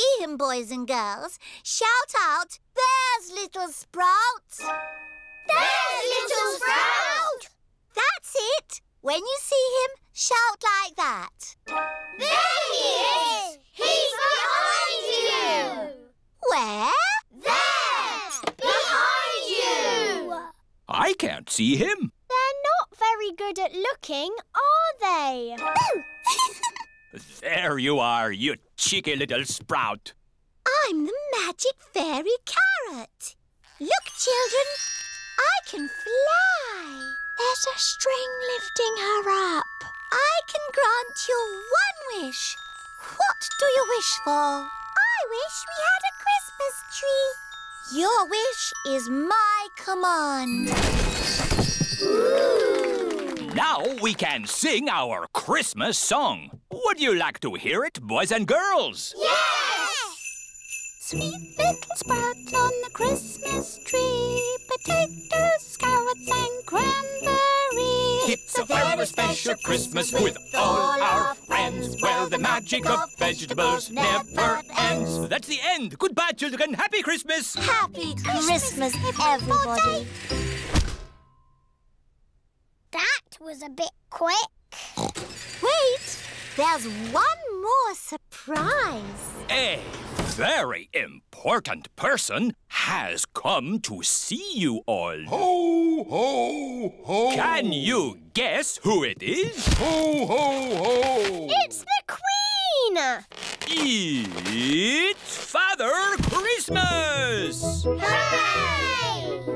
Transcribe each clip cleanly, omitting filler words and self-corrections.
see him, boys and girls, shout out, "There's little Sprout!" There's little Sprout! That's it. When you see him, shout like that. There he is! He's behind you! Where? There! Behind you! I can't see him. They're not very good at looking, are they? There you are, you cheeky little Sprout. I'm the magic fairy carrot. Look, children, I can fly. There's a string lifting her up. I can grant you one wish. What do you wish for? I wish we had a Christmas tree. Your wish is my command. Now we can sing our Christmas song. Would you like to hear it, boys and girls? Yes! Sweet little sprout on the Christmas tree, potatoes, carrots and cranberries. It's a very special Christmas with all our friends, where the magic of vegetables never ends. That's the end. Goodbye, children. Happy Christmas. Happy Christmas, everybody. That was a bit quick. Wait, there's one more surprise. A very important person has come to see you all. Ho, ho, ho! Can you guess who it is? Ho, ho, ho! It's the Queen! It's Father Christmas! Hooray!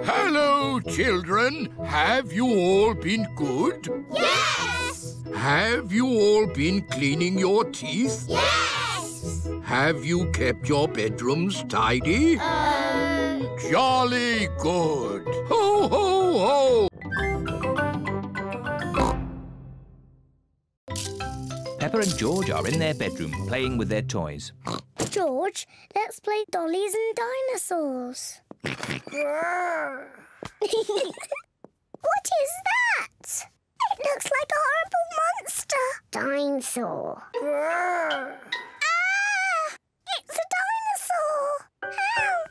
Hello, children. Have you all been good? Yes! Have you all been cleaning your teeth? Yes! Have you kept your bedrooms tidy? Jolly good. Ho, ho, ho! Peppa and George are in their bedroom playing with their toys. George, let's play dollies and dinosaurs. What is that? It looks like a horrible monster. Dine-saw. Ah! It's a dinosaur! Help!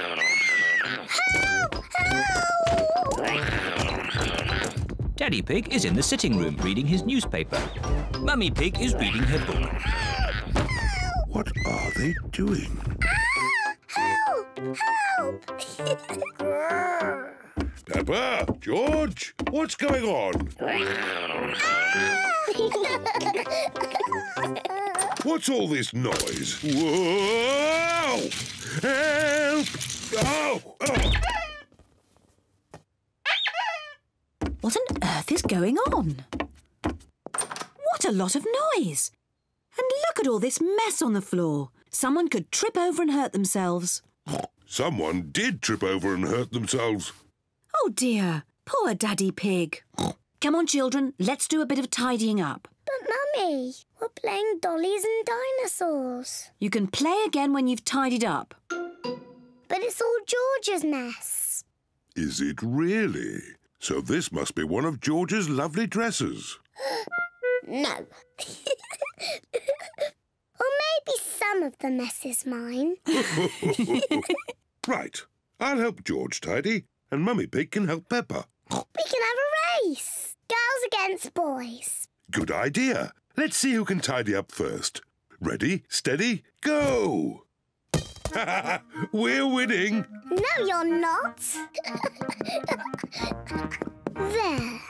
Help! Help! Daddy Pig is in the sitting room reading his newspaper. Mummy Pig is reading her book. What are they doing? Help! Help! Peppa, George, what's going on? What's all this noise? Whoa! Help! Oh! Oh! What on earth is going on? What a lot of noise! And look at all this mess on the floor. Someone could trip over and hurt themselves. Someone did trip over and hurt themselves. Oh dear, poor Daddy Pig. Come on, children, let's do a bit of tidying up. But, Mummy, we're playing dollies and dinosaurs. You can play again when you've tidied up. But it's all George's mess. Is it really? So this must be one of George's lovely dresses. No. Or maybe some of the mess is mine. Right. I'll help George tidy, and Mummy Pig can help Peppa. We can have a race. Girls against boys. Good idea. Let's see who can tidy up first. Ready, steady, go! We're winning. No, you're not. There.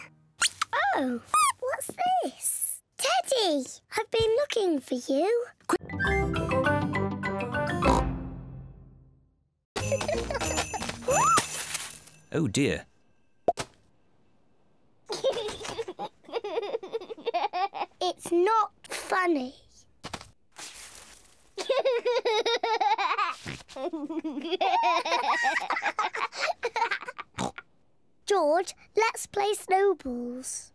Oh, what's this? Teddy, I've been looking for you. Oh dear. It's not funny. George, let's play snowballs.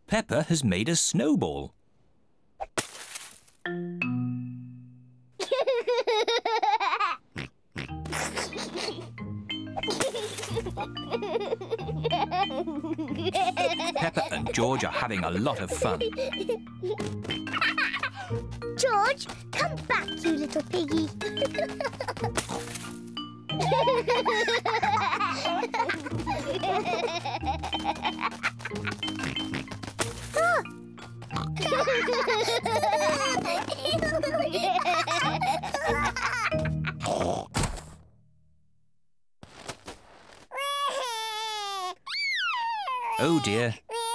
Peppa has made a snowball. Peppa and George are having a lot of fun. George, come back, you little piggy. Oh dear,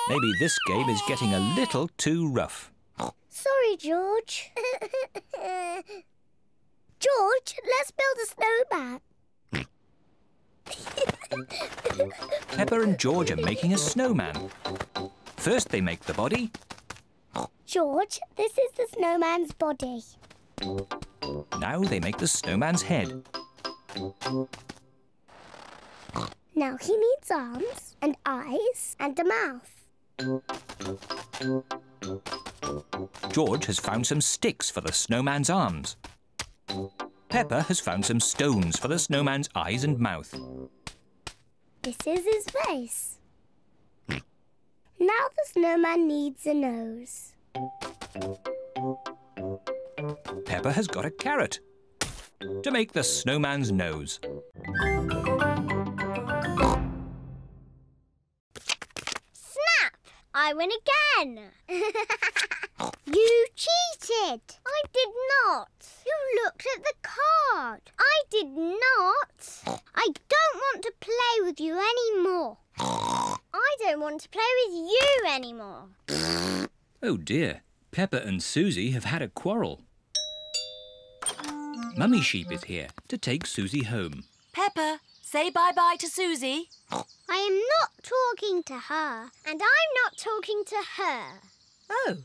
maybe this game is getting a little too rough. Sorry, George. George, let's build a snowman. Peppa and George are making a snowman. First they make the body. George, this is the snowman's body. Now they make the snowman's head. Now he needs arms and eyes and a mouth. George has found some sticks for the snowman's arms. Peppa has found some stones for the snowman's eyes and mouth. This is his face. Now the snowman needs a nose. Peppa has got a carrot to make the snowman's nose. Snap! I win again. You cheated. I did not. You looked at the card. I did not. I don't want to play with you anymore. I don't want to play with you anymore. Oh dear, Peppa and Suzy have had a quarrel. Mummy Sheep is here to take Suzy home. Peppa, say bye-bye to Suzy. I am not talking to her, and I'm not talking to her. Oh.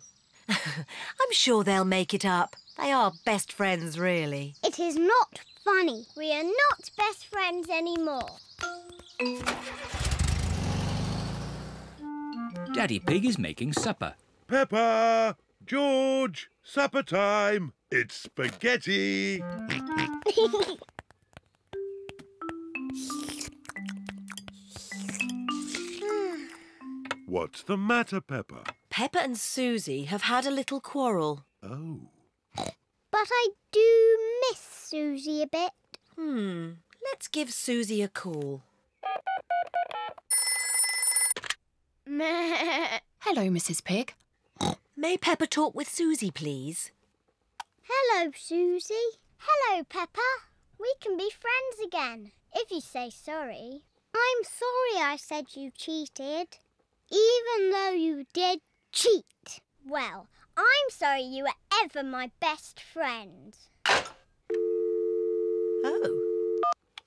I'm sure they'll make it up. They are best friends, really. It is not funny. We are not best friends anymore. Daddy Pig is making supper. Peppa! George! Supper time! It's spaghetti! What's the matter, Peppa? Peppa and Suzy have had a little quarrel. Oh. But I do miss Suzy a bit. Let's give Suzy a call. Hello, Mrs. Pig. May Peppa talk with Suzy, please? Hello, Suzy. Hello, Peppa. We can be friends again, if you say sorry. I'm sorry I said you cheated, even though you did cheat. Well, I'm sorry you were ever my best friend. Oh.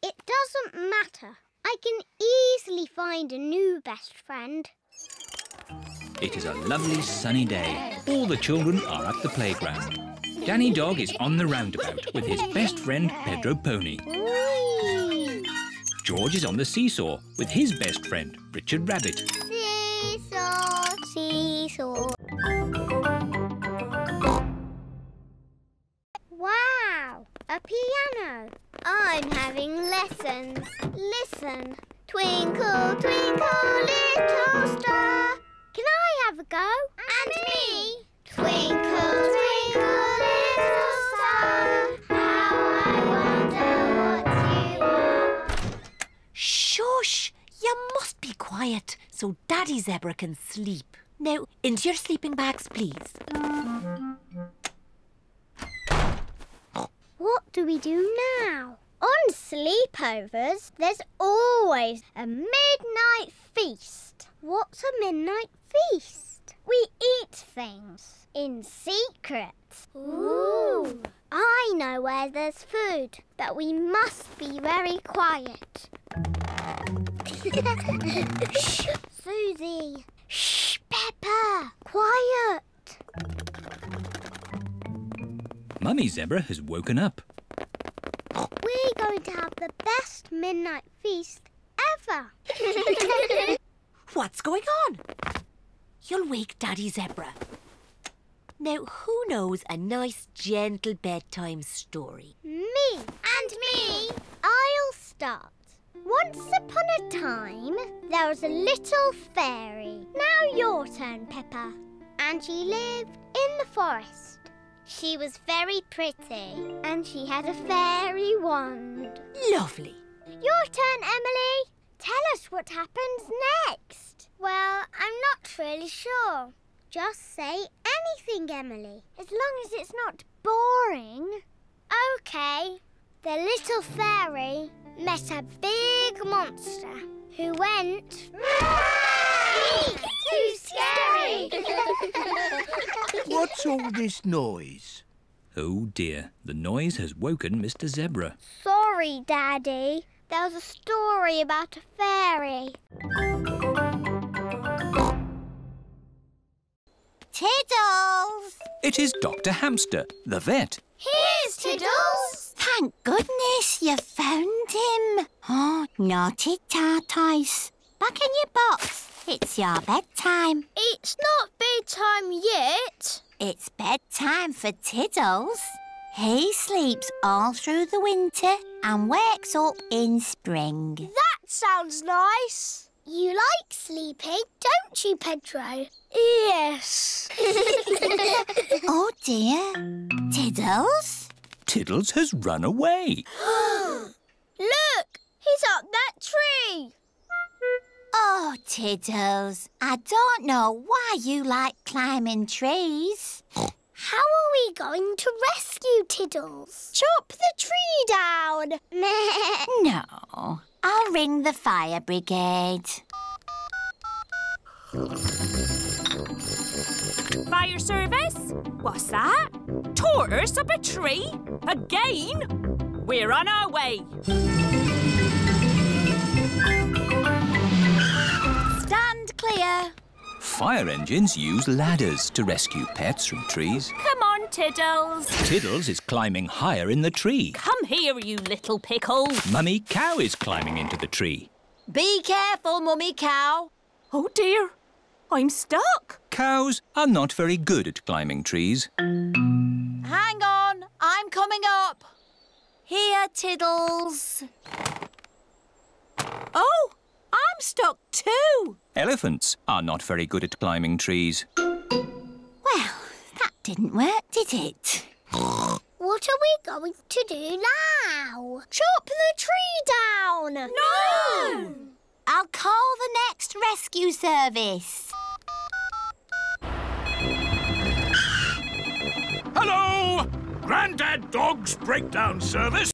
It doesn't matter. I can easily find a new best friend. It is a lovely sunny day. All the children are at the playground. Danny Dog is on the roundabout with his best friend Pedro Pony. Whee! George is on the seesaw with his best friend Richard Rabbit. Seesaw, seesaw. Wow, a piano. I'm having lessons. Listen. Twinkle, twinkle, little star. Can I have a go? And me. Twinkle, twinkle, little star. How I wonder what you are. Shush! You must be quiet so Daddy Zebra can sleep. Now, into your sleeping bags, please. What do we do now? On sleepovers, there's always a midnight feast. What's a midnight feast? We eat things in secret. Ooh! I know where there's food, but we must be very quiet. Shh, Suzy. Shh, Peppa. Quiet. Mummy Zebra has woken up. We're going to have the best midnight feast ever. What's going on? You'll wake Daddy Zebra. Now, who knows a nice, gentle bedtime story? Me. And me. I'll start. Once upon a time, there was a little fairy. Now your turn, Peppa. And she lived in the forest. She was very pretty and she had a fairy wand. Lovely. Your turn, Emily. Tell us what happens next. Well, I'm not really sure. Just say anything, Emily, as long as it's not boring. OK. The little fairy met a big monster who went... Too scary! What's all this noise? Oh dear, the noise has woken Mr. Zebra. Sorry, Daddy. There was a story about a fairy. Tiddles! It is Dr. Hamster, the vet. Here's Tiddles! Thank goodness you found him. Oh, naughty tortoise. Back in your box. It's your bedtime. It's not bedtime yet. It's bedtime for Tiddles. He sleeps all through the winter and wakes up in spring. That sounds nice. You like sleeping, don't you, Pedro? Yes. Oh dear. Tiddles? Tiddles has run away. Look, he's up that tree. Oh, Tiddles, I don't know why you like climbing trees. How are we going to rescue Tiddles? Chop the tree down. No, I'll ring the fire brigade. Fire service? What's that? Tortoise up a tree? Again? We're on our way. Stand clear. Fire engines use ladders to rescue pets from trees. Come on, Tiddles. Tiddles is climbing higher in the tree. Come here, you little pickle. Mummy Cow is climbing into the tree. Be careful, Mummy Cow. Oh, dear. I'm stuck. Cows are not very good at climbing trees. Hang on, I'm coming up. Here, Tiddles. Oh, I'm stuck too. Elephants are not very good at climbing trees. Well, that didn't work, did it? What are we going to do now? Chop the tree down. No! I'll call the next rescue service. Hello! Grandad Dog's breakdown service.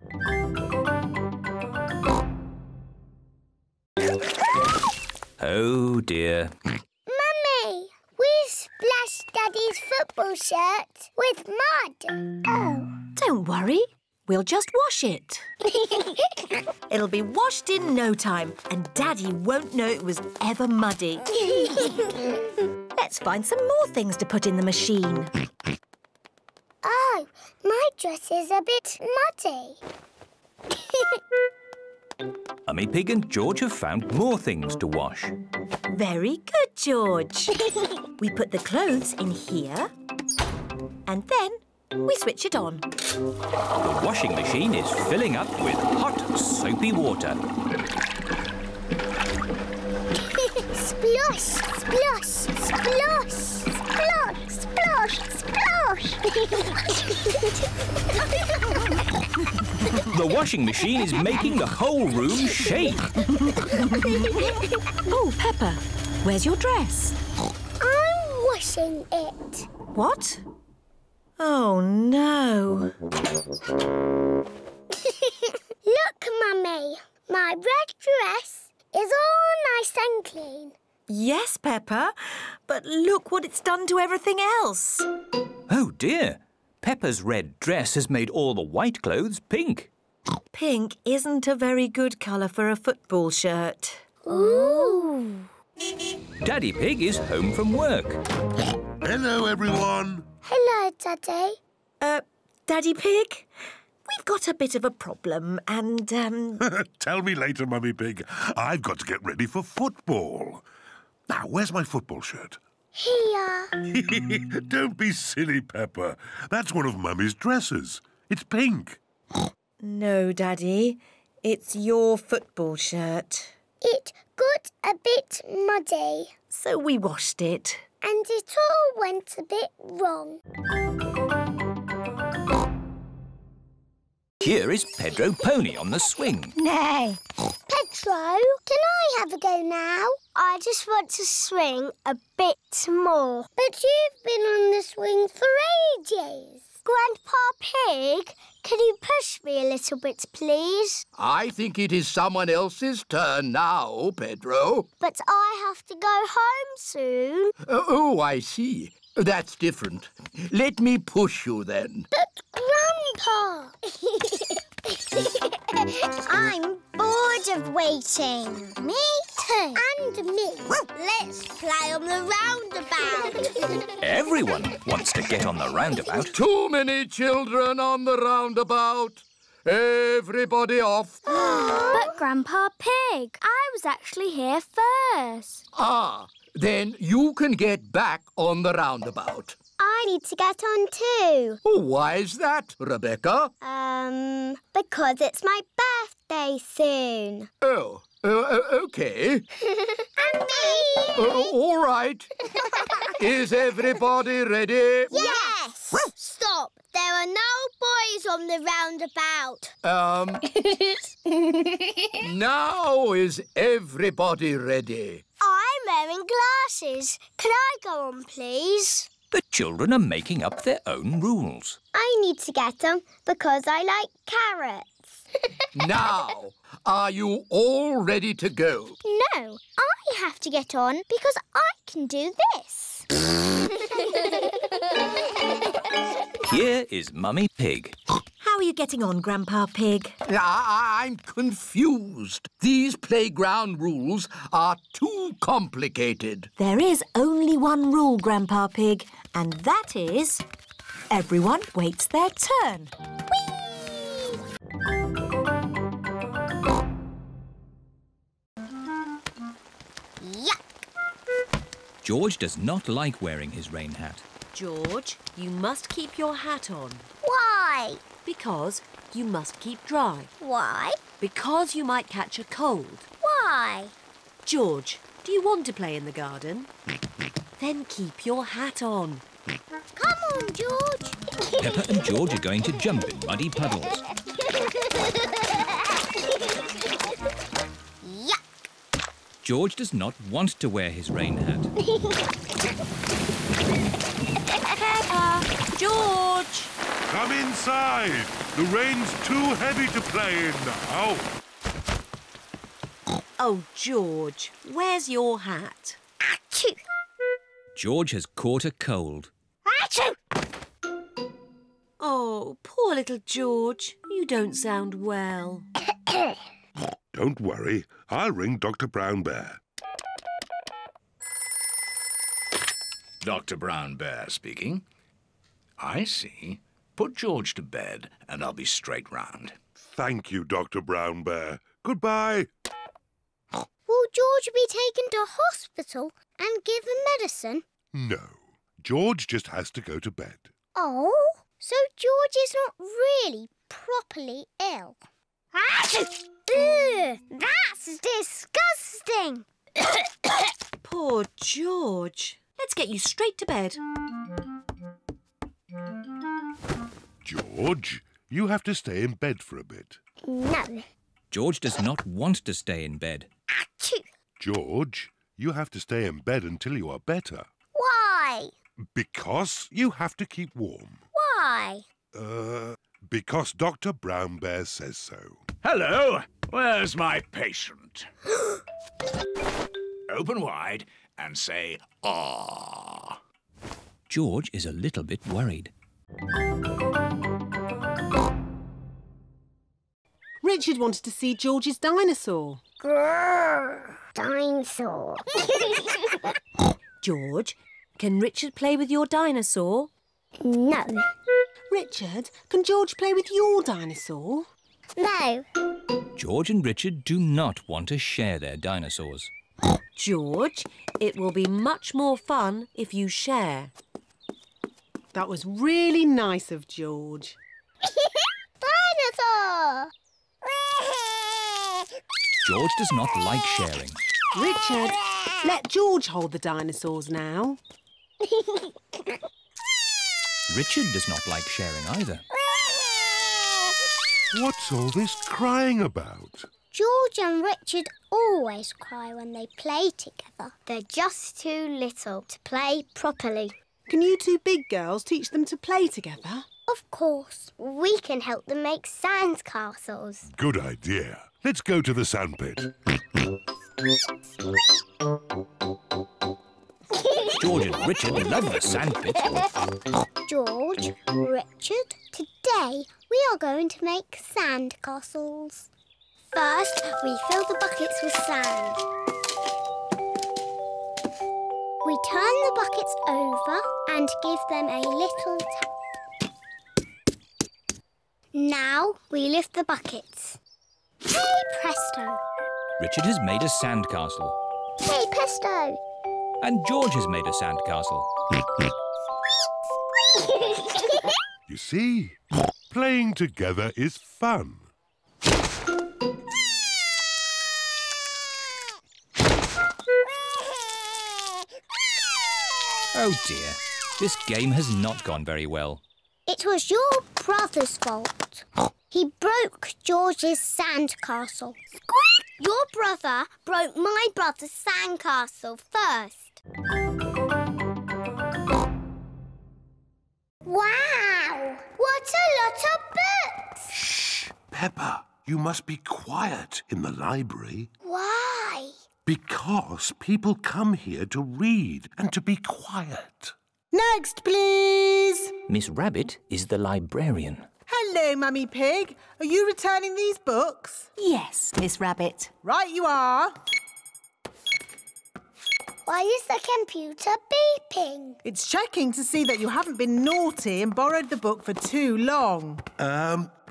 Oh dear. Mummy, we splashed Daddy's football shirt with mud. Oh. Don't worry, we'll just wash it. It'll be washed in no time and Daddy won't know it was ever muddy. Let's find some more things to put in the machine. Oh, my dress is a bit muddy. Mummy Pig and George have found more things to wash. Very good, George. We put the clothes in here and then we switch it on. The washing machine is filling up with hot, soapy water. Splosh, splosh, splosh, splosh, splosh, splosh. The washing machine is making the whole room shake. Oh, Peppa, where's your dress? I'm washing it. What? Oh, no. Look, Mummy, my red dress is all nice and clean. Yes, Peppa, but look what it's done to everything else. Oh dear. Peppa's red dress has made all the white clothes pink. Pink isn't a very good colour for a football shirt. Ooh. Daddy Pig is home from work. Hello, everyone. Hello, Daddy. Daddy Pig, we've got a bit of a problem and, Tell me later, Mummy Pig. I've got to get ready for football. Now, where's my football shirt? Here. Don't be silly, Peppa. That's one of Mummy's dresses. It's pink. No, Daddy, It's your football shirt. It got a bit muddy. So we washed it. And it all went a bit wrong. Here is Pedro Pony on the swing. No. Pedro, can I have a go now? I just want to swing a bit more. But you've been on the swing for ages. Grandpa Pig, can you push me a little bit, please? I think it is someone else's turn now, Pedro. But I have to go home soon. Oh, I see. That's different. Let me push you then. But Grandpa! I'm bored of waiting. Me too. And me. Let's play on the roundabout. Everyone wants to get on the roundabout. Too many children on the roundabout. Everybody off. But Grandpa Pig, I was actually here first. Ah, then you can get back on the roundabout. I need to get on too. Oh, why is that, Rebecca? Because it's my birthday soon. Oh, OK. And me. All right. Is everybody ready? Yes. Stop. There are no boys on the roundabout. Now is everybody ready? I'm wearing glasses. Can I go on, please? The children are making up their own rules. I need to get on because I like carrots. Now, are you all ready to go? No, I have to get on because I can do this. Here is Mummy Pig. How are you getting on, Grandpa Pig? I'm confused. These playground rules are too complicated. There is only one rule, Grandpa Pig, and that is everyone waits their turn. Yuck! George does not like wearing his rain hat. George, you must keep your hat on. Why? Because you must keep dry. Why? Because you might catch a cold. Why? George, do you want to play in the garden? Then keep your hat on. Come on, George. Peppa and George are going to jump in muddy puddles. Yuck! George does not want to wear his rain hat. Peppa! George! Come inside. The rain's too heavy to play in now. Oh, George, where's your hat? Achoo! George has caught a cold. Achoo! Oh, poor little George. You don't sound well. Don't worry. I'll ring Dr. Brown Bear. Dr. Brown Bear speaking. I see. Put George to bed and I'll be straight round. Thank you, Dr. Brown Bear. Goodbye. Will George be taken to hospital and given medicine? No. George just has to go to bed. Oh? So George is not really properly ill? Achoo! Ugh, that's disgusting! Poor George. Let's get you straight to bed. George, you have to stay in bed for a bit. No. George does not want to stay in bed. Achoo! George, you have to stay in bed until you are better. Why? Because you have to keep warm. Why? Because Dr. Brown Bear says so. Hello, where's my patient? Open wide and say, "Ah." George is a little bit worried. Richard wanted to see George's dinosaur. Grrr, dinosaur. George, can Richard play with your dinosaur? No. Richard, can George play with your dinosaur? No. George and Richard do not want to share their dinosaurs. George, it will be much more fun if you share. That was really nice of George. Dinosaur! George does not like sharing. Richard, let George hold the dinosaurs now. Richard does not like sharing either. What's all this crying about? George and Richard always cry when they play together. They're just too little to play properly. Can you two big girls teach them to play together? Of course. We can help them make sand castles. Good idea. Let's go to the sandpit. George and Richard love the sandpit. George, Richard, today we are going to make sand castles. First, we fill the buckets with sand. We turn the buckets over and give them a little tap. Now we lift the buckets. Hey, presto! Richard has made a sandcastle. Hey, presto! And George has made a sandcastle. You see, playing together is fun. Oh dear, this game has not gone very well. It was your brother's fault. He broke George's sandcastle. Your brother broke my brother's sandcastle first. Wow! What a lot of books! Shh! Peppa, you must be quiet in the library. Why? Because people come here to read and to be quiet. Next, please. Miss Rabbit is the librarian. Hello, Mummy Pig. Are you returning these books? Yes, Miss Rabbit. Right you are. Why is the computer beeping? It's checking to see that you haven't been naughty and borrowed the book for too long.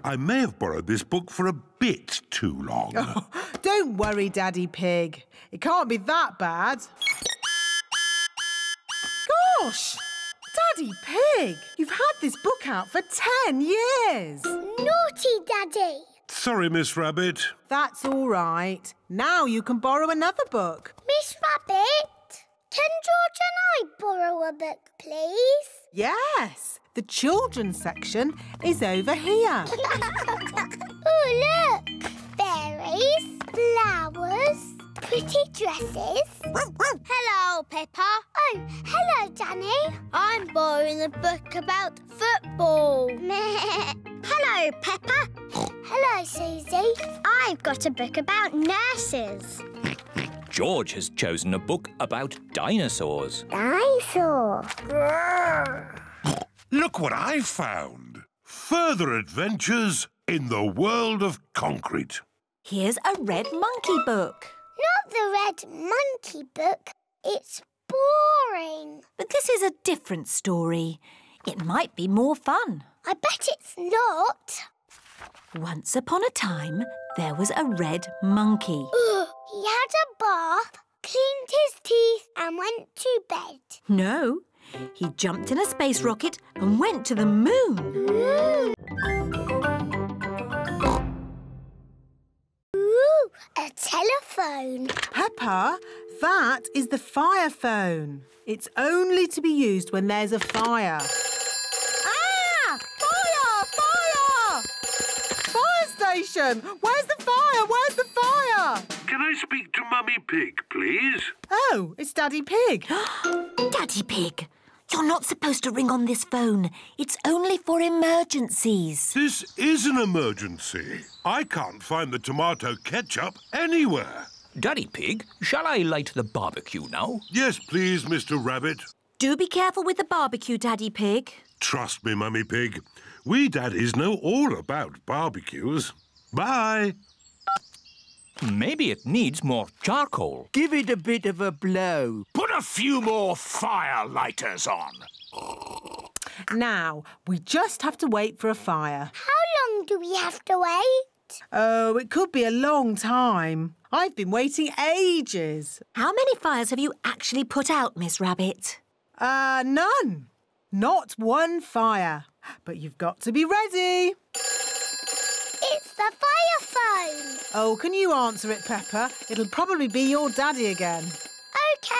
I may have borrowed this book for a bit too long. Oh, don't worry, Daddy Pig. It can't be that bad. Gosh! Daddy Pig, you've had this book out for 10 years. Naughty, Daddy. Sorry, Miss Rabbit. That's all right. Now you can borrow another book. Miss Rabbit, can George and I borrow a book, please? Yes. The children's section is over here. Oh, look! Fairies, flowers, pretty dresses. Hello, Peppa. Oh, hello, Danny. I'm borrowing a book about football. Hello, Peppa. Hello, Suzy. I've got a book about nurses. George has chosen a book about dinosaurs. Dinosaur. Look what I found. Further adventures in the world of concrete. Here's a red monkey book. Not the red monkey book. It's boring. But this is a different story. It might be more fun. I bet it's not. Once upon a time, there was a red monkey. He had a bath, cleaned his teeth and went to bed. No, he jumped in a space rocket and went to the moon. Ooh, a telephone. Peppa, that is the fire phone. It's only to be used when there's a fire. Ah! Fire! Fire! Fire station! Where's the fire? Where's the fire? Can I speak to Mummy Pig, please? Oh, it's Daddy Pig. Daddy Pig, you're not supposed to ring on this phone. It's only for emergencies. This is an emergency. I can't find the tomato ketchup anywhere. Daddy Pig, shall I light the barbecue now? Yes, please, Mr. Rabbit. Do be careful with the barbecue, Daddy Pig. Trust me, Mummy Pig. We daddies know all about barbecues. Bye. Maybe it needs more charcoal. Give it a bit of a blow. Put a few more fire lighters on. Now, we just have to wait for a fire. How long do we have to wait? Oh, it could be a long time. I've been waiting ages. How many fires have you actually put out, Miss Rabbit? None. Not one fire. But you've got to be ready. It's the fire phone. Oh, can you answer it, Peppa? It'll probably be your daddy again. OK.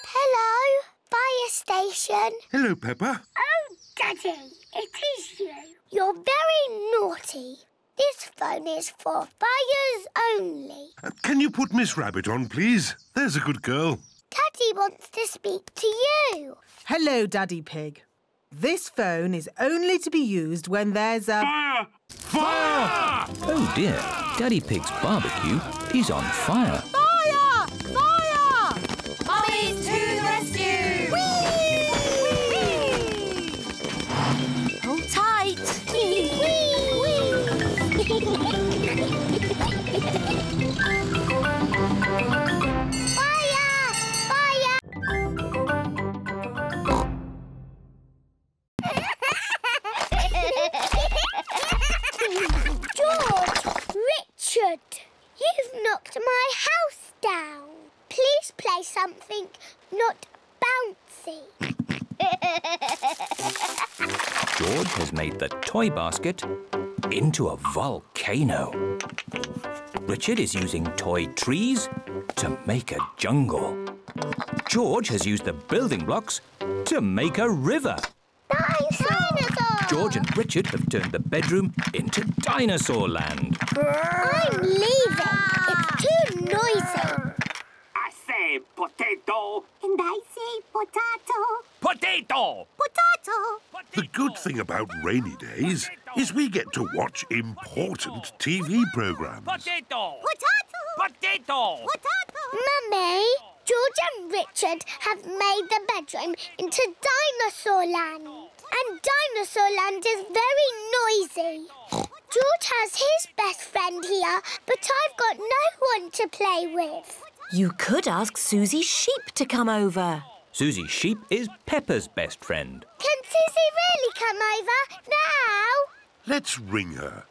Hello, fire station. Hello, Peppa. Oh, Daddy, it is you. You're very naughty. This phone is for fires only. Can you put Miss Rabbit on, please? There's a good girl. Daddy wants to speak to you. Hello, Daddy Pig. This phone is only to be used when there's a... Fire! Fire! Oh, dear. Daddy Pig's barbecue is on fire. Fire! Fire! Mommy's to the rescue! Whee! Hold tight. Fire! Fire! George! Richard! You've knocked my house down. Please play something not bouncy. George has made the toy basket into a volcano. Richard is using toy trees to make a jungle. George has used the building blocks to make a river. Dinosaur! George and Richard have turned the bedroom into dinosaur land. I'm leaving. It's too noisy. I say potato. And I say potato. Potato! Potato. The good thing about rainy days is we get to watch important TV programmes. Potato! Potato. Potato! Potato. Mummy, George and Richard have made the bedroom into dinosaur land. And dinosaur land is very noisy. George has his best friend here, but I've got no one to play with. You could ask Suzy Sheep to come over. Suzy Sheep is Peppa's best friend. Can Suzy really come over now? Let's ring her.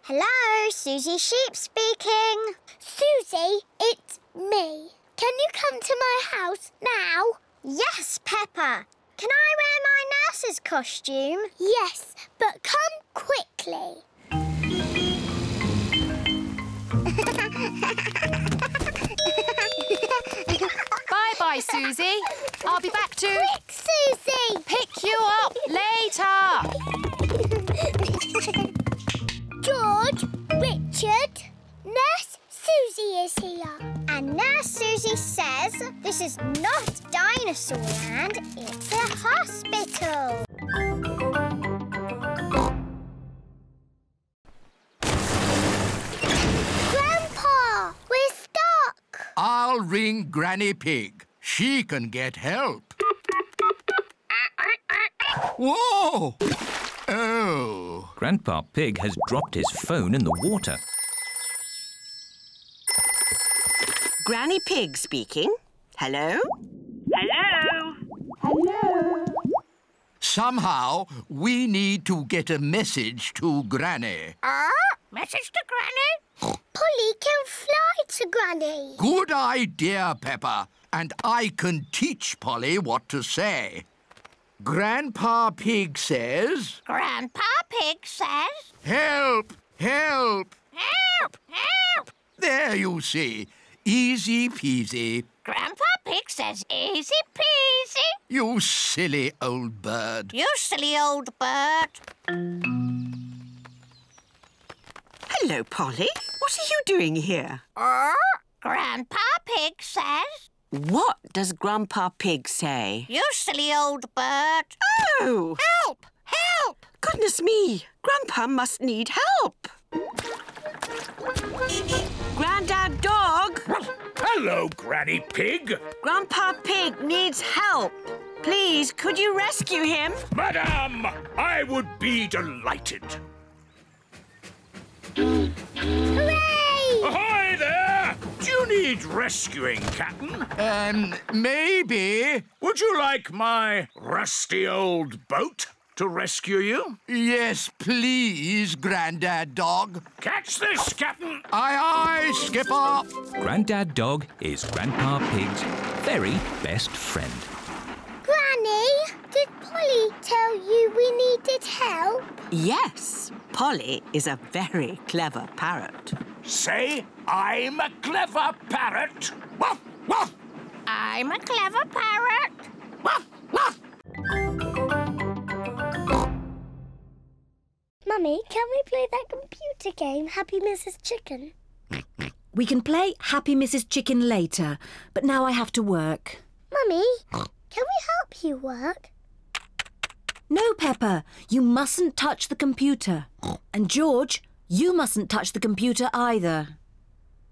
Hello, Suzy Sheep speaking. Suzy, it's me. Can you come to my house now? Yes, Peppa. Can I wear my nurse's costume? Yes, but come quickly. Bye-bye, Suzy. I'll be back to... Quick, Suzy! pick you up later. George, Richard, Nurse Suzy is here. And Nurse Suzy says this is not dinosaur land, it's a hospital. Grandpa, we're stuck. I'll ring Granny Pig. She can get help. Whoa! Oh. Grandpa Pig has dropped his phone in the water. Granny Pig speaking. Hello? Hello? Hello. Somehow, we need to get a message to Granny. Message to Granny? Polly can fly to Granny. Good idea, Peppa. And I can teach Polly what to say. Grandpa Pig says... Grandpa Pig says... Help! Help! Help! Help! There you see. Easy peasy. Grandpa Pig says easy peasy. You silly old bird. You silly old bird. Hello, Polly. What are you doing here? Grandpa Pig says... What does Grandpa Pig say? You silly old bird. Oh! Help! Help! Goodness me! Grandpa must need help. Grandad Dog! Hello, Granny Pig. Grandpa Pig needs help. Please, could you rescue him? Madame, I would be delighted. Hooray! Ahoy there! Do you need rescuing, Captain? Maybe. Would you like my rusty old boat to rescue you? Yes, please, Grandad Dog. Catch this, Captain! Aye, aye, Skipper. Grandad Dog is Grandpa Pig's very best friend. Granny, did Polly Polly tell you we needed help? Yes, Polly is a very clever parrot. Say, I'm a clever parrot. Woof, woof. I'm a clever parrot. Woof, woof. Mummy, can we play that computer game, Happy Mrs. Chicken? We can play Happy Mrs. Chicken later, but now I have to work. Mummy, can we help you work? No, Peppa, you mustn't touch the computer. And George, you mustn't touch the computer either.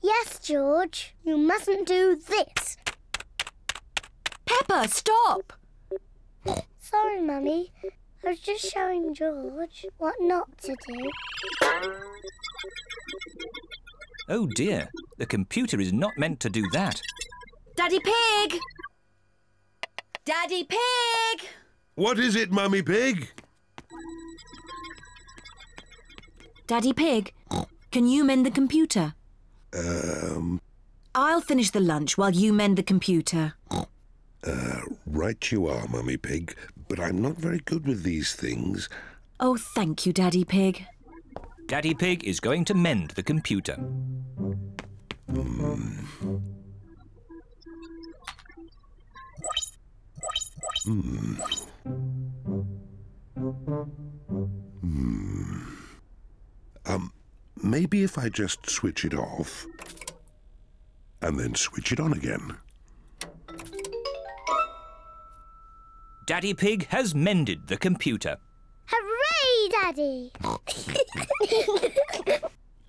Yes, George. You mustn't do this. Peppa, stop! Sorry, Mummy. I was just showing George what not to do. Oh dear, the computer is not meant to do that. Daddy Pig! Daddy Pig! What is it, Mummy Pig? Daddy Pig, can you mend the computer? I'll finish the lunch while you mend the computer. Right you are, Mummy Pig, but I'm not very good with these things. Oh, thank you, Daddy Pig. Daddy Pig is going to mend the computer. Maybe if I just switch it off and then switch it on again. Daddy Pig has mended the computer. Hooray, Daddy!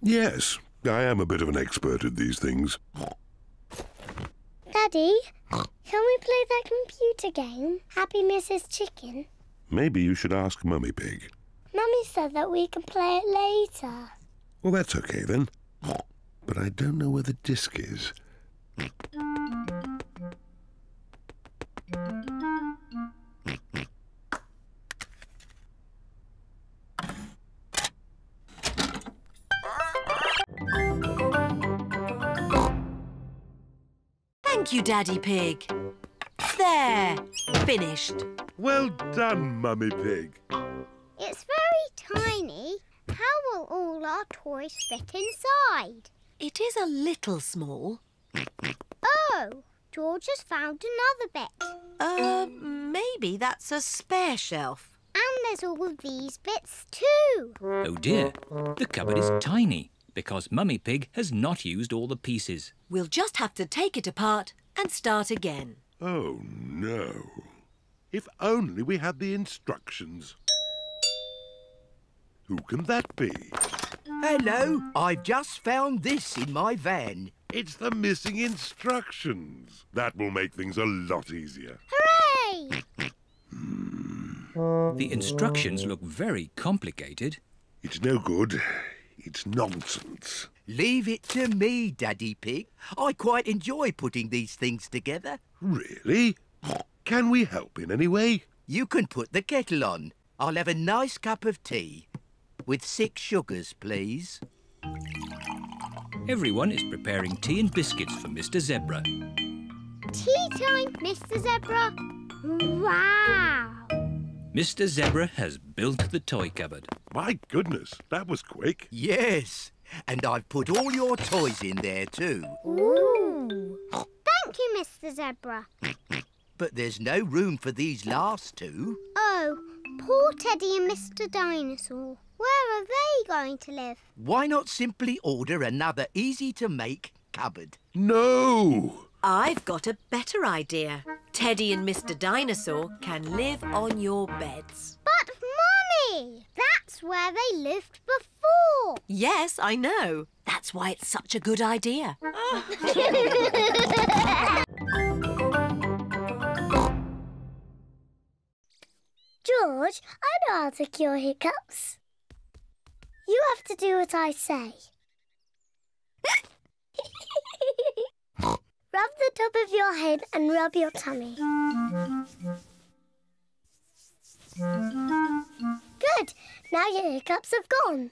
Yes, I am a bit of an expert at these things. Daddy, can we play that computer game, Happy Mrs. Chicken? Maybe you should ask Mummy Pig. Mummy said that we can play it later. Well, that's okay then. But I don't know where the disc is. Thank you, Daddy Pig. There, finished. Well done, Mummy Pig. It's very tiny. How will all our toys fit inside? It is a little small. Oh, George has found another bit. Maybe that's a spare shelf. And there's all of these bits too. Oh dear, the cupboard is tiny because Mummy Pig has not used all the pieces. We'll just have to take it apart and start again. Oh, no. If only we had the instructions. Who can that be? Hello, I've just found this in my van. It's the missing instructions. That will make things a lot easier. Hooray! The instructions look very complicated. It's no good. It's nonsense. Leave it to me, Daddy Pig. I quite enjoy putting these things together. Really? Can we help in any way? You can put the kettle on. I'll have a nice cup of tea. With 6 sugars, please. Everyone is preparing tea and biscuits for Mr. Zebra. Tea time, Mr. Zebra. Wow! Mr. Zebra has built the toy cupboard. My goodness, that was quick. Yes, and I've put all your toys in there too. Ooh! Thank you, Mr. Zebra. But there's no room for these last 2. Oh, poor Teddy and Mr. Dinosaur. Where are they going to live? Why not simply order another easy-to-make cupboard? No! I've got a better idea. Teddy and Mr. Dinosaur can live on your beds. But, Mummy, that's where they lived before. Yes, I know. That's why it's such a good idea. George, I know how to cure hiccups. You have to do what I say. Rub the top of your head and rub your tummy. Good. Now your hiccups have gone.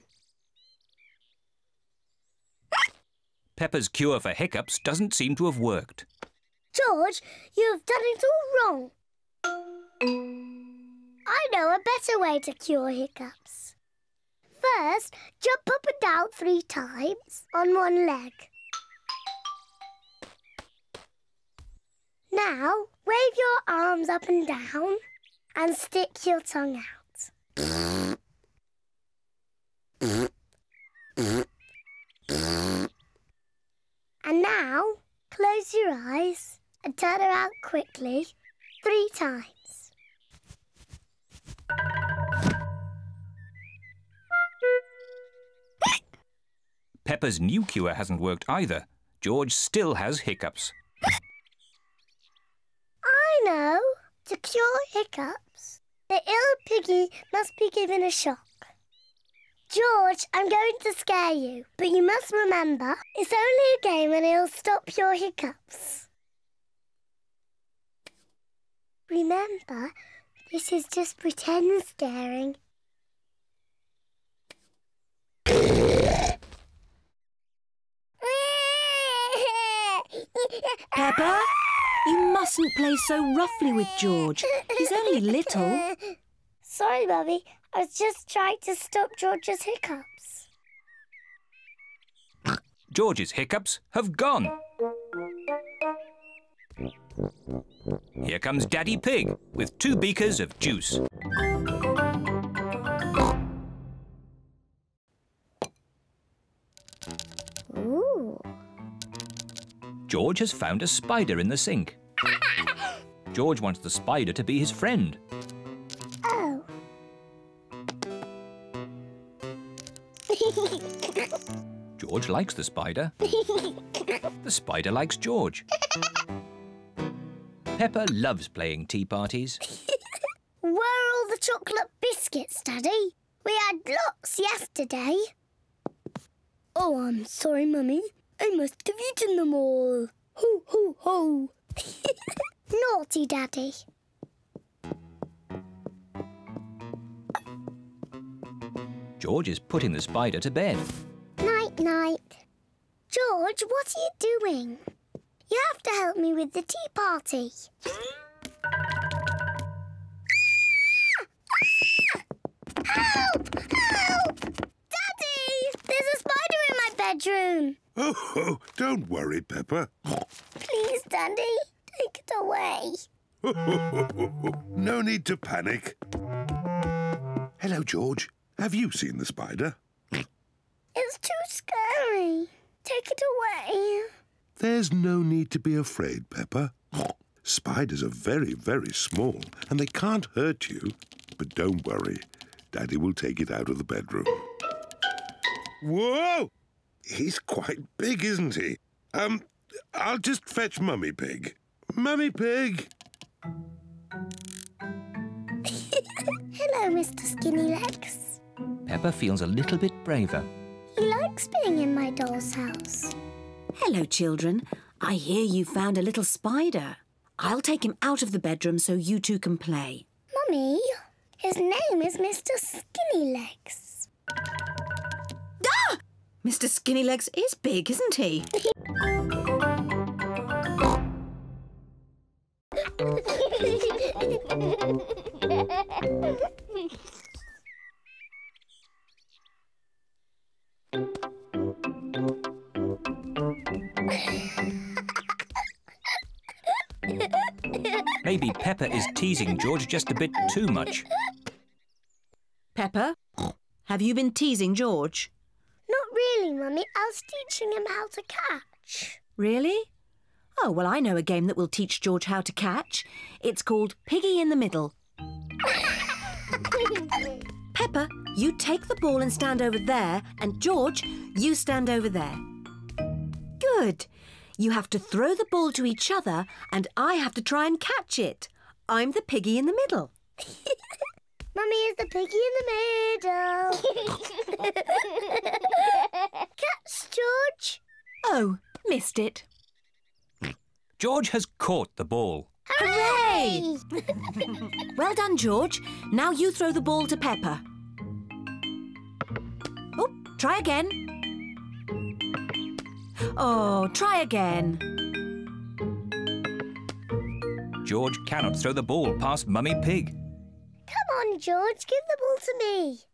Peppa's cure for hiccups doesn't seem to have worked. George, you have done it all wrong. know a better way to cure hiccups. First, jump up and down 3 times on one leg. Now, wave your arms up and down and stick your tongue out. And now, close your eyes and turn around quickly 3 times. Peppa's new cure hasn't worked either. George still has hiccups. I know. To cure hiccups, the ill piggy must be given a shock. George, I'm going to scare you, but you must remember, it's only a game and it'll stop your hiccups. Remember, this is just pretend scaring. Peppa, you mustn't play so roughly with George. He's only little. Sorry, Mummy. I was just trying to stop George's hiccups. George's hiccups have gone. Here comes Daddy Pig with 2 beakers of juice. Ooh. George has found a spider in the sink. George wants the spider to be his friend. Oh. George likes the spider. The spider likes George. Peppa loves playing tea parties. Where are all the chocolate biscuits, Daddy? We had lots yesterday. Oh, I'm sorry, Mummy. I must have eaten them all. Ho, ho, ho. Naughty Daddy. George is putting the spider to bed. Night-night. George, what are you doing? You have to help me with the tea party. Help! Help! Daddy! There's a spider in my bedroom. Oh, don't worry, Peppa. Please, Daddy, take it away. No need to panic. Hello, George. Have you seen the spider? It's too scary. Take it away. There's no need to be afraid, Peppa. Spiders are very, very small and they can't hurt you. But don't worry. Daddy will take it out of the bedroom. Whoa! He's quite big, isn't he? I'll just fetch Mummy Pig. Mummy Pig! Hello, Mr. Skinny Legs. Peppa feels a little bit braver. He likes being in my doll's house. Hello, children. I hear you found a little spider. I'll take him out of the bedroom so you two can play. Mummy, his name is Mr. Skinny Legs. Ah! Mr. Skinny Legs is big, isn't he? Maybe Peppa is teasing George just a bit too much. Peppa, have you been teasing George? Not really, Mummy. I was teaching him how to catch. Really? Oh, well, I know a game that will teach George how to catch. It's called Piggy in the Middle. Peppa, you take the ball and stand over there, and George, you stand over there. Good. You have to throw the ball to each other, and I have to try and catch it. I'm the piggy in the middle. Mummy is the piggy in the middle. Catch, George. Oh, missed it. George has caught the ball. Hooray! Well done, George. Now you throw the ball to Peppa. Oh, try again. Oh, try again. George cannot throw the ball past Mummy Pig. Come on, George, give the ball to me.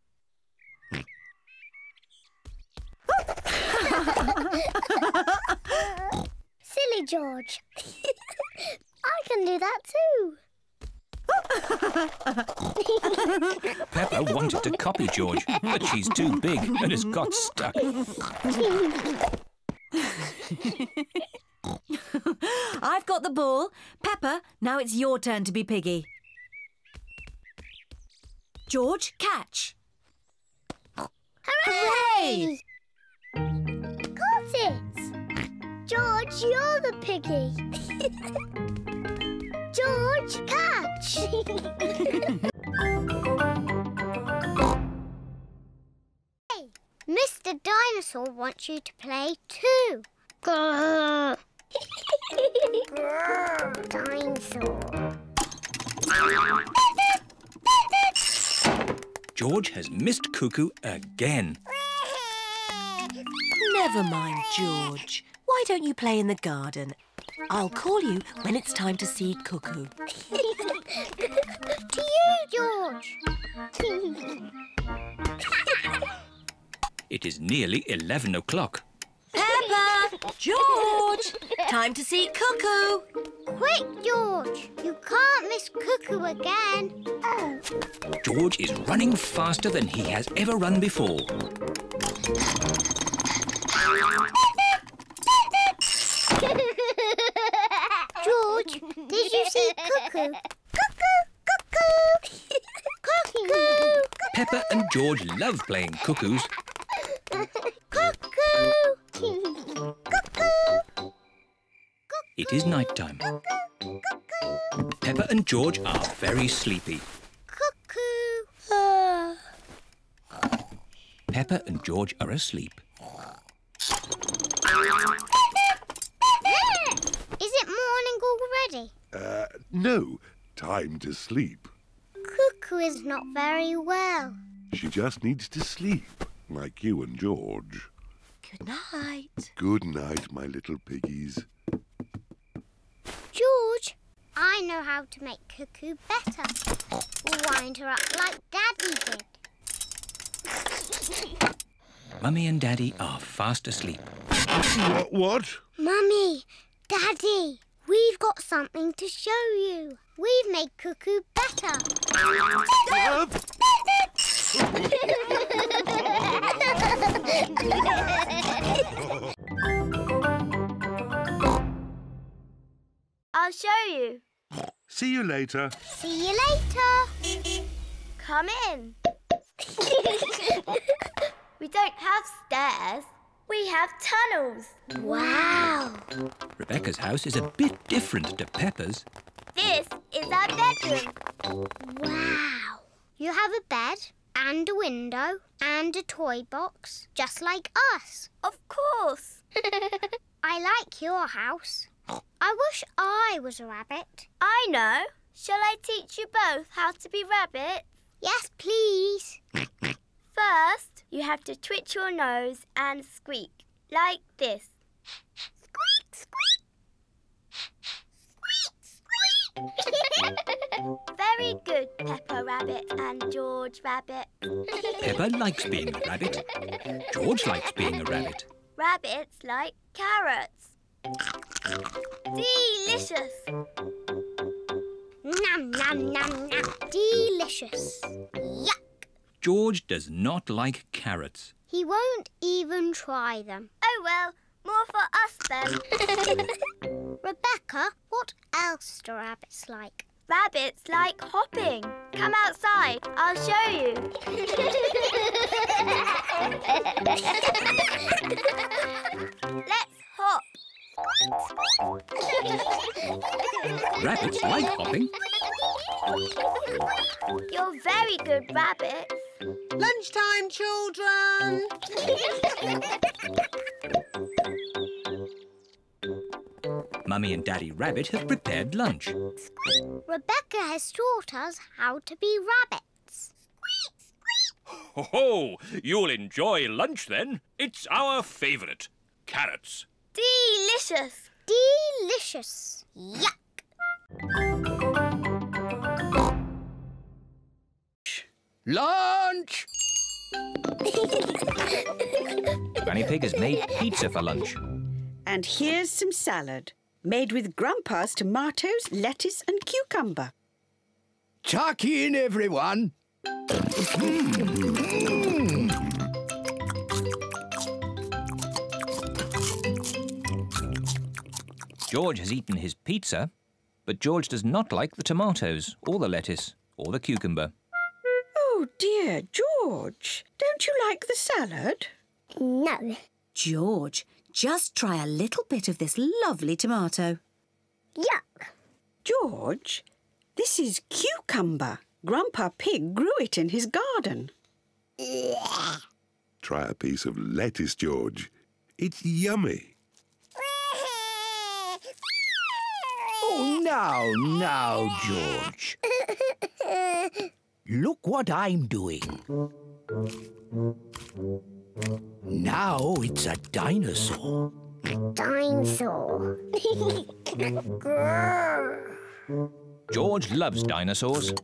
Silly George. I can do that too. Peppa wanted to copy George, but she's too big and has got stuck. I've got the ball. Peppa, now it's your turn to be Piggy. George, catch. Hooray! Got it! George, you're the piggy. George, catch! Hey, Mr. Dinosaur wants you to play too. Grrr. Grrr, dinosaur. George has missed Cuckoo again. Never mind, George. Why don't you play in the garden? I'll call you when it's time to see Cuckoo. To you, George. It is nearly 11 o'clock. Peppa! George! Time to see Cuckoo. Quick, George. You can't miss Cuckoo again. Oh. George is running faster than he has ever run before. George, did you see Cuckoo? Cuckoo! Cuckoo! Cuckoo! Peppa and George love playing cuckoos. Cuckoo! Cuckoo! It is night time. Peppa and George are very sleepy. Cuckoo! Peppa and George are asleep. Is it morning already? No. Time to sleep. Cuckoo is not very well. She just needs to sleep, like you and George. Good night. Good night, my little piggies. George, I know how to make Cuckoo better. We'll wind her up like Daddy did. Mummy and Daddy are fast asleep. What? Mummy, Daddy, we've got something to show you. We've made Cuckoo better. I'll show you. See you later. See you later. Come in. We don't have stairs. We have tunnels. Wow. Rebecca's house is a bit different to Peppa's. This is our bedroom. Wow. You have a bed and a window and a toy box, just like us. Of course. I like your house. I wish I was a rabbit. I know. Shall I teach you both how to be rabbits? Yes, please. First, you have to twitch your nose and squeak, like this. Squeak, squeak. Squeak, squeak. Very good, Peppa Rabbit and George Rabbit. Peppa likes being a rabbit. George likes being a rabbit. Rabbits like carrots. Delicious. Nom, nom, nom, nom. Delicious. Yuck. George does not like carrots. He won't even try them. Oh, well, more for us then. Rebecca, what else do rabbits like? Rabbits like hopping. Come outside, I'll show you. Let's hop. Rabbits like hopping. You're very good rabbits. Lunchtime, children! Mummy and Daddy Rabbit have prepared lunch. Rebecca has taught us how to be rabbits. Ho-ho! You'll enjoy lunch then. It's our favourite. Carrots. Delicious. Delicious. Yuck. Lunch! Granny Pig has made pizza for lunch. And here's some salad, made with Grandpa's tomatoes, lettuce and cucumber. Tuck in, everyone. George has eaten his pizza, but George does not like the tomatoes, or the lettuce, or the cucumber. Oh dear, George, don't you like the salad? No. George, just try a little bit of this lovely tomato. Yuck. George, this is cucumber. Grandpa Pig grew it in his garden. Try a piece of lettuce, George. It's yummy. Oh, now, George. Look what I'm doing. Now it's a dinosaur. Dinosaur. George loves dinosaurs.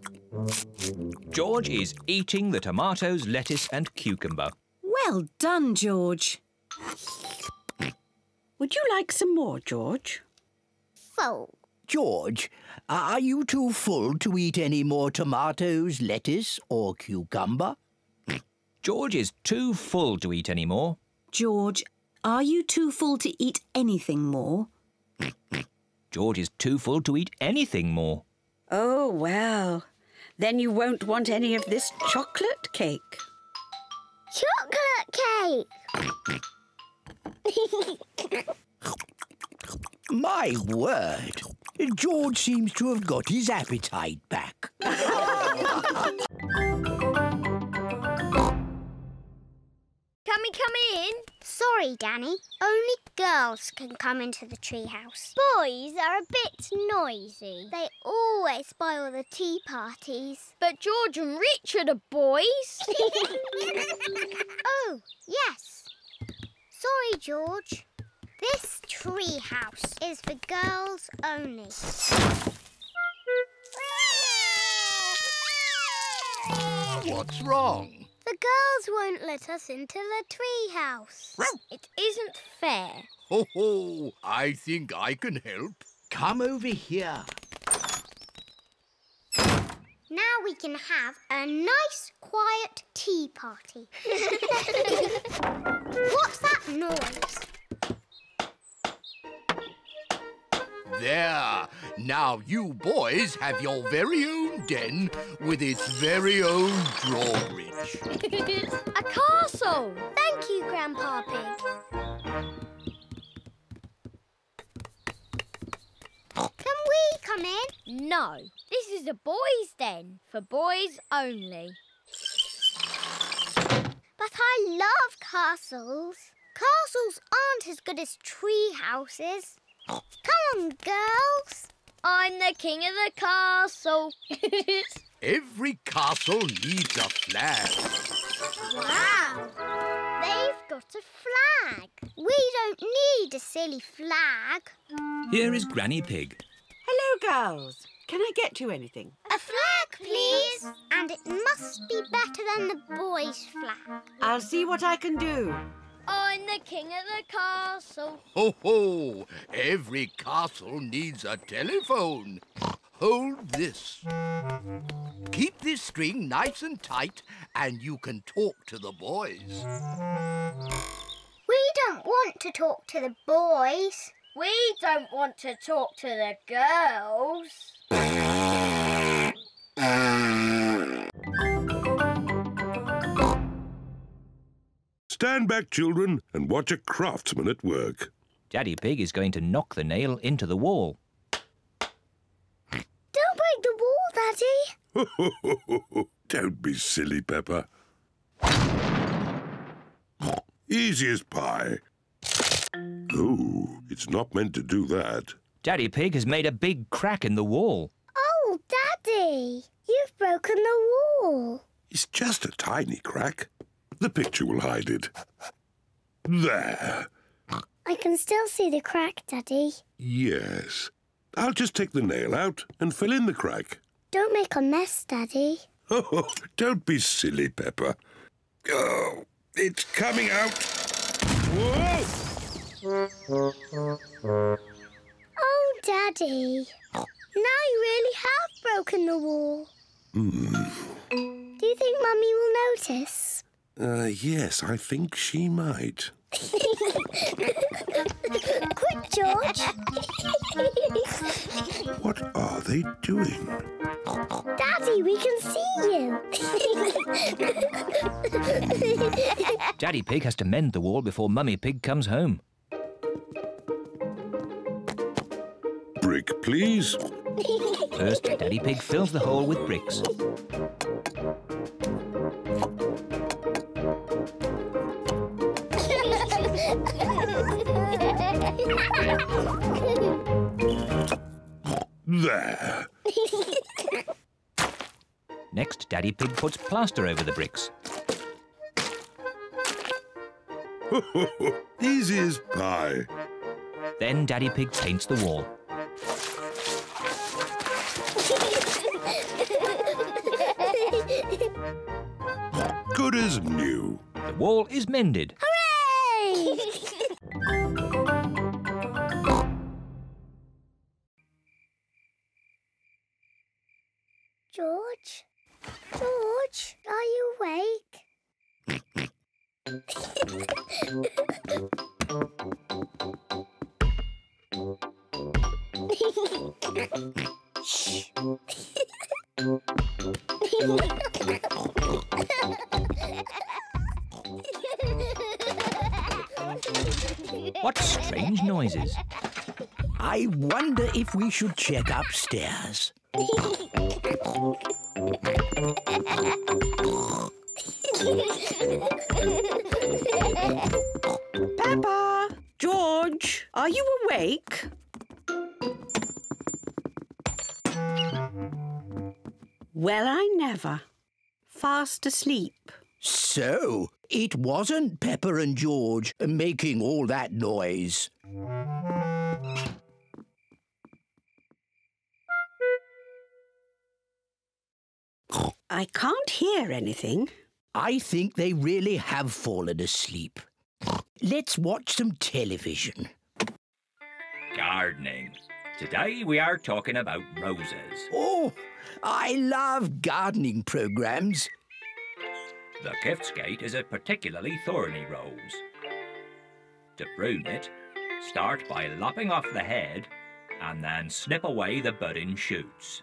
George is eating the tomatoes, lettuce and cucumber. Well done, George. Would you like some more, George? Full. George, are you too full to eat any more tomatoes, lettuce or cucumber? George is too full to eat any more. George, are you too full to eat anything more? George is too full to eat anything more. Oh, well, then you won't want any of this chocolate cake. Chocolate cake! My word, George seems to have got his appetite back. Can we come in? Sorry, Danny. Only girls can come into the treehouse. Boys are a bit noisy. They always spoil the tea parties. But George and Richard are boys. Oh, yes. Sorry, George. This treehouse is for girls only. What's wrong? The girls won't let us into the treehouse. It isn't fair. Ho ho! I think I can help. Come over here. Now we can have a nice, quiet tea party. What's that noise? There. Now you boys have your very own den with its very own drawbridge. A castle! Thank you, Grandpa Pig. Can we come in? No, this is a boys' den, for boys only. But I love castles. Castles aren't as good as tree houses. Come on, girls. I'm the king of the castle. Every castle needs a flag. Wow! They've got a flag. We don't need a silly flag. Here is Granny Pig. Hello, girls. Can I get you anything? A flag, please. And it must be better than the boys' flag. I'll see what I can do. I'm the king of the castle. Ho ho! Every castle needs a telephone. Hold this. Keep this string nice and tight and you can talk to the boys. We don't want to talk to the boys. We don't want to talk to the girls. Stand back, children, and watch a craftsman at work. Daddy Pig is going to knock the nail into the wall. Don't break the wall, Daddy. Don't be silly, Peppa. Easy as pie. Oh, it's not meant to do that. Daddy Pig has made a big crack in the wall. Oh, Daddy, you've broken the wall. It's just a tiny crack. The picture will hide it. There. I can still see the crack, Daddy. Yes. I'll just take the nail out and fill in the crack. Don't make a mess, Daddy. Oh, don't be silly, Peppa. Oh, it's coming out. Whoa! Oh, Daddy. Now you really have broken the wall. Do you think Mummy will notice? Yes, I think she might. Quick, George. What are they doing? Daddy, we can see you. Daddy Pig has to mend the wall before Mummy Pig comes home. Brick, please. First, Daddy Pig fills the hole with bricks. There. Next, Daddy Pig puts plaster over the bricks. Easy as pie. Then Daddy Pig paints the wall. Good as new. The wall is mended. Hooray! George? George, are you awake? Shh. What strange noises. I wonder if we should check upstairs. Peppa! George, are you awake? Well, I never. Fast asleep. So, it wasn't Peppa and George making all that noise. I can't hear anything. I think they really have fallen asleep. Let's watch some television. Gardening. Today we are talking about roses. Oh, I love gardening programs. The Giftsgate is a particularly thorny rose. To prune it, start by lopping off the head and then snip away the budding shoots.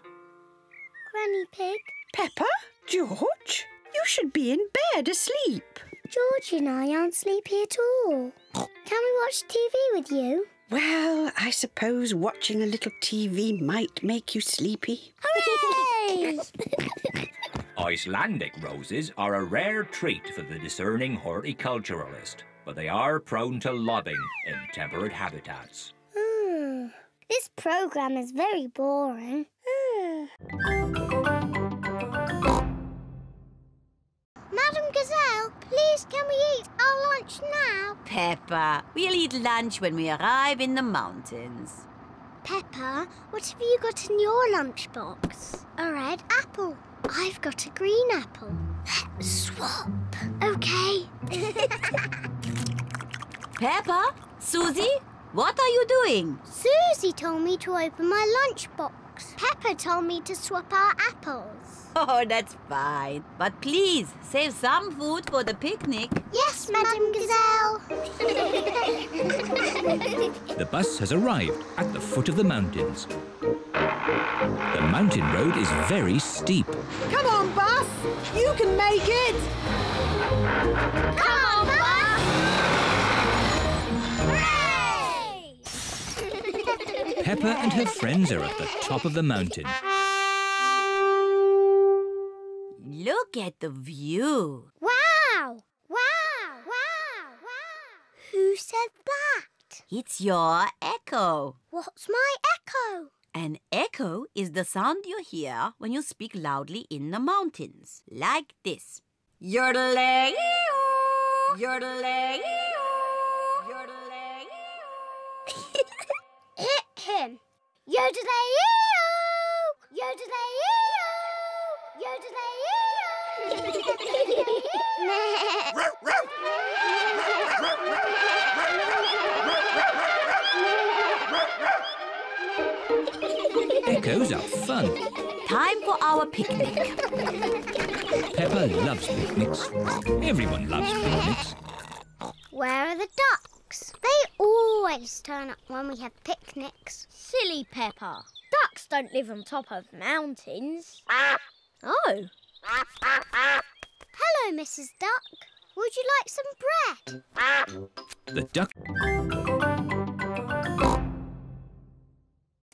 Granny Pig? Peppa? George? You should be in bed asleep. George and I aren't sleepy at all. Can we watch TV with you? Well, I suppose watching a little TV might make you sleepy. Hooray! Icelandic roses are a rare treat for the discerning horticulturalist, but they are prone to lobbing in temperate habitats. This programme is very boring. Madam Gazelle, please can we eat our lunch now? Peppa, we'll eat lunch when we arrive in the mountains. Peppa, what have you got in your lunchbox? A red apple. I've got a green apple. Let's swap. OK. Peppa, Suzy, what are you doing? Suzy told me to open my lunchbox. Peppa told me to swap our apples. Oh, that's fine. But please, save some food for the picnic. Yes, Madam Gazelle. The bus has arrived at the foot of the mountains. The mountain road is very steep. Come on, bus! You can make it! Come on, bus! Hooray! Peppa and her friends are at the top of the mountain. Look at the view. Wow! Wow! Wow! Wow! Who said that? It's your echo. What's my echo? An echo is the sound you hear when you speak loudly in the mountains. Like this. Yodeling-ee-oo, yodeling-ee-oo, yodeling-ee-oo. Hit him. Yodeling-ee-oo, yodeling-ee-oo, yodeling-ee-oo. Echoes are fun. Time for our picnic. Peppa loves picnics. Everyone loves picnics. Where are the ducks? They always turn up when we have picnics. Silly Peppa. Ducks don't live on top of mountains. Oh. Hello, Mrs. Duck. Would you like some bread? The duck...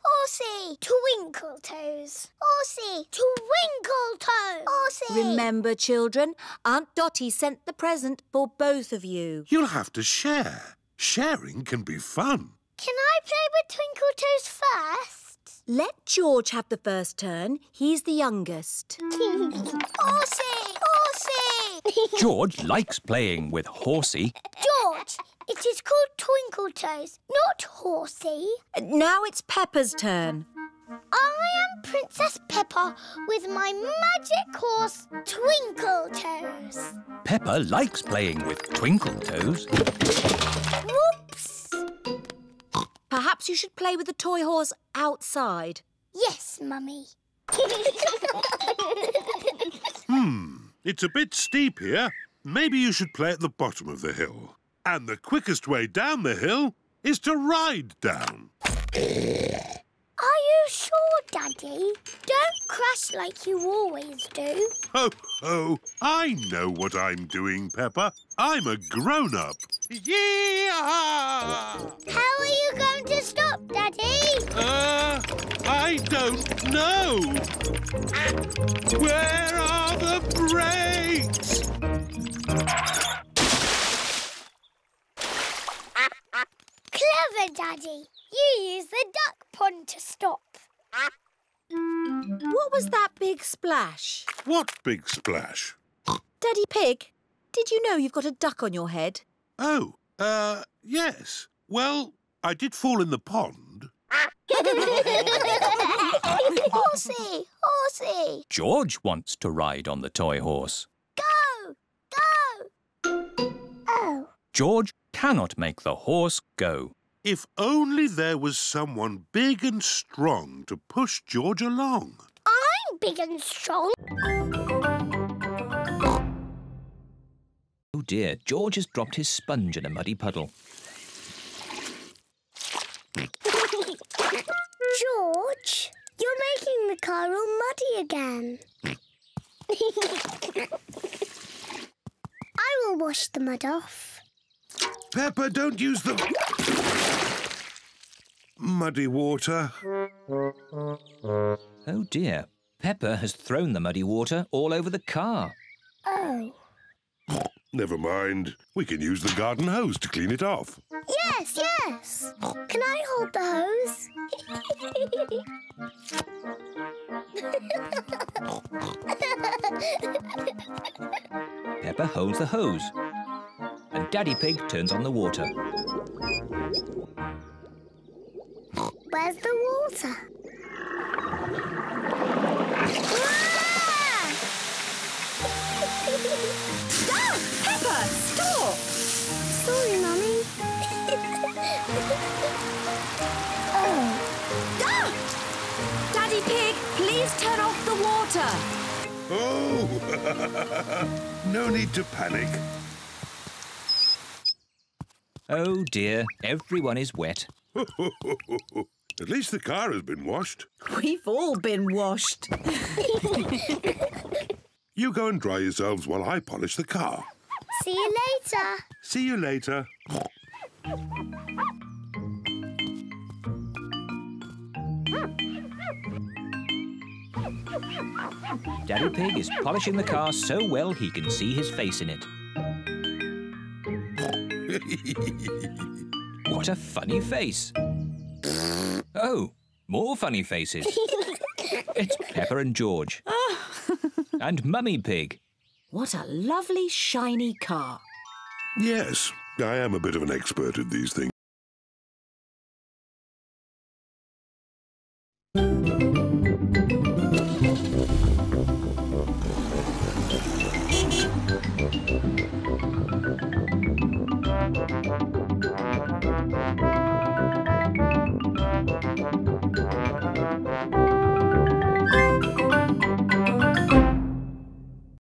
Horsey, Twinkle Toes. Horsey, Twinkle Toes. Horsey. Remember, children, Aunt Dotty sent the present for both of you. You'll have to share. Sharing can be fun. Can I play with Twinkle Toes first? Let George have the first turn. He's the youngest. Horsey, Horsey. George likes playing with Horsey. George, it is called Twinkle Toes, not Horsey. Now it's Peppa's turn. I am Princess Peppa with my magic horse, Twinkle Toes. Peppa likes playing with Twinkle Toes. Whoops! Perhaps you should play with the toy horse outside. Yes, Mummy. It's a bit steep here. Maybe you should play at the bottom of the hill. And the quickest way down the hill is to ride down. Are you sure, Daddy? Don't crash like you always do. Ho, ho! I know what I'm doing, Peppa. I'm a grown-up. Yee-haw! How are you going to stop, Daddy? I don't know. Where are the brakes? Clever, Daddy. You use the duck pond to stop. What was that big splash? What big splash? Daddy Pig, did you know you've got a duck on your head? Oh, yes. Well, I did fall in the pond. Horsey, Horsey. George wants to ride on the toy horse. Go, go. Oh. George cannot make the horse go. If only there was someone big and strong to push George along. I'm big and strong. Oh dear, George has dropped his sponge in a muddy puddle. George, you're making the car all muddy again. I will wash the mud off. Peppa, don't use the muddy water. Oh dear, Peppa has thrown the muddy water all over the car. Oh. Never mind. We can use the garden hose to clean it off. Yes, yes. Can I hold the hose? Peppa holds the hose. And Daddy Pig turns on the water. Where's the water? Ah! Peppa, stop! Sorry, Mummy. Oh. Ah! Daddy Pig, please turn off the water. Oh! No need to panic. Oh dear, everyone is wet. At least the car has been washed. We've all been washed. You go and dry yourselves while I polish the car. See you later. See you later. Daddy Pig is polishing the car so well he can see his face in it. What a funny face. Oh, more funny faces. It's Peppa and George. And Mummy Pig. What a lovely, shiny car. Yes, I am a bit of an expert at these things.